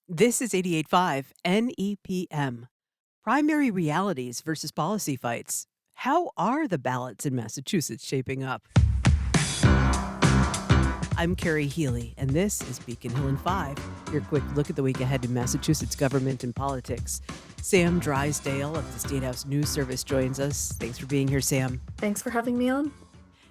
This is 88.5 NEPM. Primary realities versus policy fights. How are the ballots in Massachusetts shaping up? I'm Carrie Healy, and this is Beacon Hill in 5, your quick look at the week ahead in Massachusetts government and politics. Sam Drysdale of the State House News Service joins us. Thanks for being here, Sam. Thanks for having me on.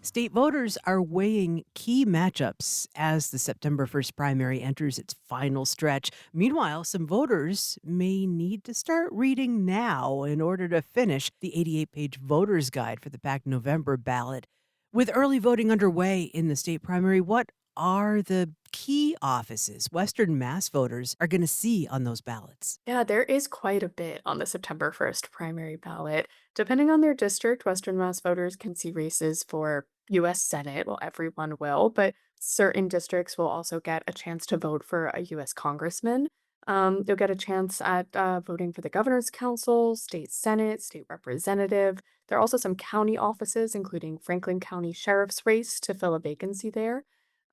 State voters are weighing key matchups as the September 1st primary enters its final stretch. Meanwhile, some voters may need to start reading now in order to finish the 88-page voter's guide for the packed November ballot. With early voting underway in the state primary, what are the key offices Western Mass voters are going to see on those ballots? Yeah, there is quite a bit on the September 1st primary ballot. Depending on their district, Western Mass voters can see races for US Senate. Well, everyone will, but certain districts will also get a chance to vote for a US congressman. You'll get a chance at voting for the governor's council, state senate, state representative. There are also some county offices, including Franklin County Sheriff's race to fill a vacancy there.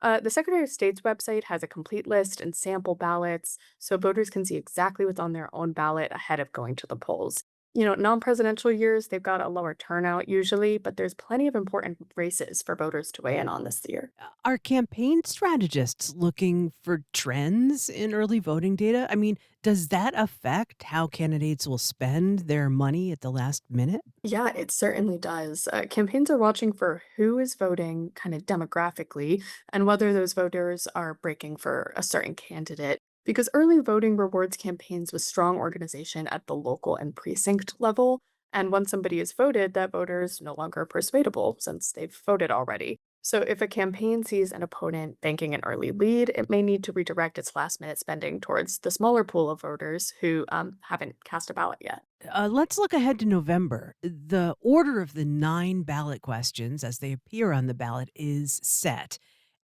The Secretary of State's website has a complete list and sample ballots, so voters can see exactly what's on their own ballot ahead of going to the polls. Non-presidential years, they've got a lower turnout usually, but there's plenty of important races for voters to weigh in on this year. Are campaign strategists looking for trends in early voting data? I mean, does that affect how candidates will spend their money at the last minute? Yeah, it certainly does. Campaigns are watching for who is voting kind of demographically and whether those voters are breaking for a certain candidate. Because early voting rewards campaigns with strong organization at the local and precinct level. And once somebody is voted, that voter is no longer persuadable since they've voted already. So if a campaign sees an opponent banking an early lead, it may need to redirect its last minute spending towards the smaller pool of voters who haven't cast a ballot yet. Let's look ahead to November. The order of the 9 ballot questions as they appear on the ballot is set.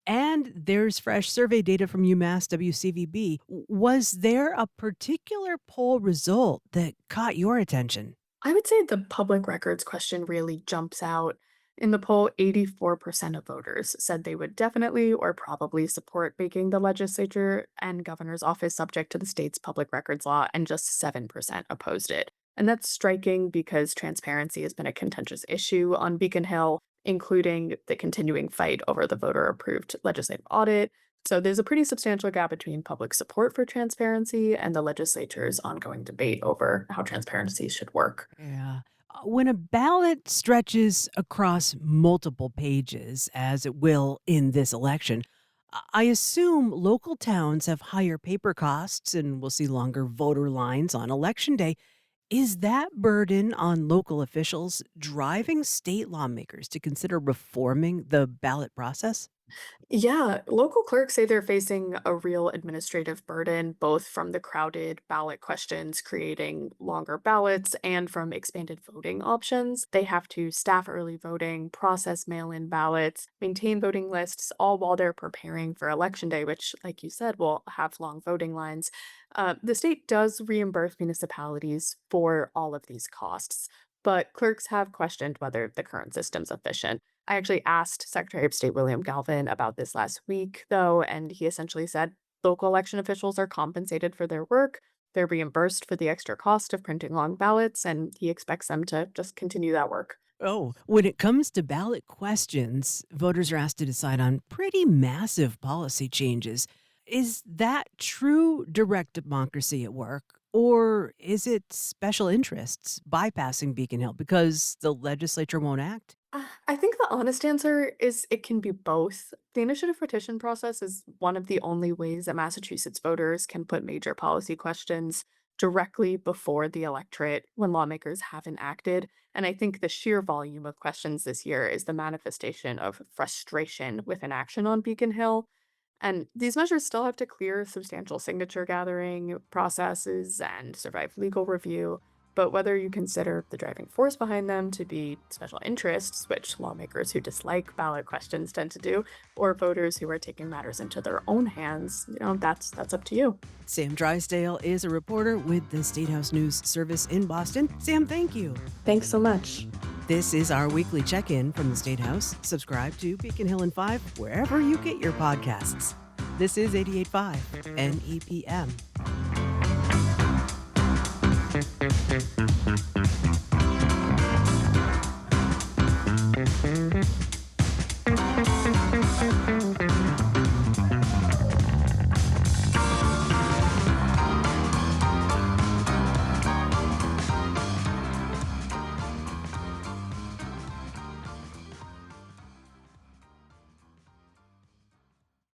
And there's fresh survey data from UMass WCVB. Was there a particular poll result that caught your attention? I would say the public records question really jumps out. In the poll, 84% of voters said they would definitely or probably support making the legislature and governor's office subject to the state's public records law, and just 7% opposed it. And that's striking because transparency has been a contentious issue on Beacon Hill, including the continuing fight over the voter approved legislative audit. So there's a pretty substantial gap between public support for transparency and the legislature's ongoing debate over how transparency should work. Yeah. When a ballot stretches across multiple pages, as it will in this election, I assume local towns have higher paper costs and will see longer voter lines on election day. Is that burden on local officials driving state lawmakers to consider reforming the ballot process? Yeah, local clerks say they're facing a real administrative burden, both from the crowded ballot questions creating longer ballots and from expanded voting options. They have to staff early voting, process mail in ballots, maintain voting lists, all while they're preparing for Election Day, which, like you said, will have long voting lines. The state does reimburse municipalities for all of these costs, but clerks have questioned whether the current system's efficient. I actually asked Secretary of State William Galvin about this last week, though, and he essentially said local election officials are compensated for their work. They're reimbursed for the extra cost of printing long ballots, and he expects them to just continue that work. Oh, when it comes to ballot questions, voters are asked to decide on pretty massive policy changes. Is that true direct democracy at work, or is it special interests bypassing Beacon Hill because the legislature won't act? I think the honest answer is it can be both. The initiative petition process is one of the only ways that Massachusetts voters can put major policy questions directly before the electorate when lawmakers haven't acted. And I think the sheer volume of questions this year is the manifestation of frustration with inaction on Beacon Hill. And these measures still have to clear substantial signature gathering processes and survive legal review. But whether you consider the driving force behind them to be special interests, which lawmakers who dislike ballot questions tend to do, or voters who are taking matters into their own hands, that's up to you. Sam Drysdale is a reporter with the State House News Service in Boston. Sam, thank you. Thanks so much. This is our weekly check-in from the State House. Subscribe to Beacon Hill in 5 wherever you get your podcasts. This is 88.5 NEPM.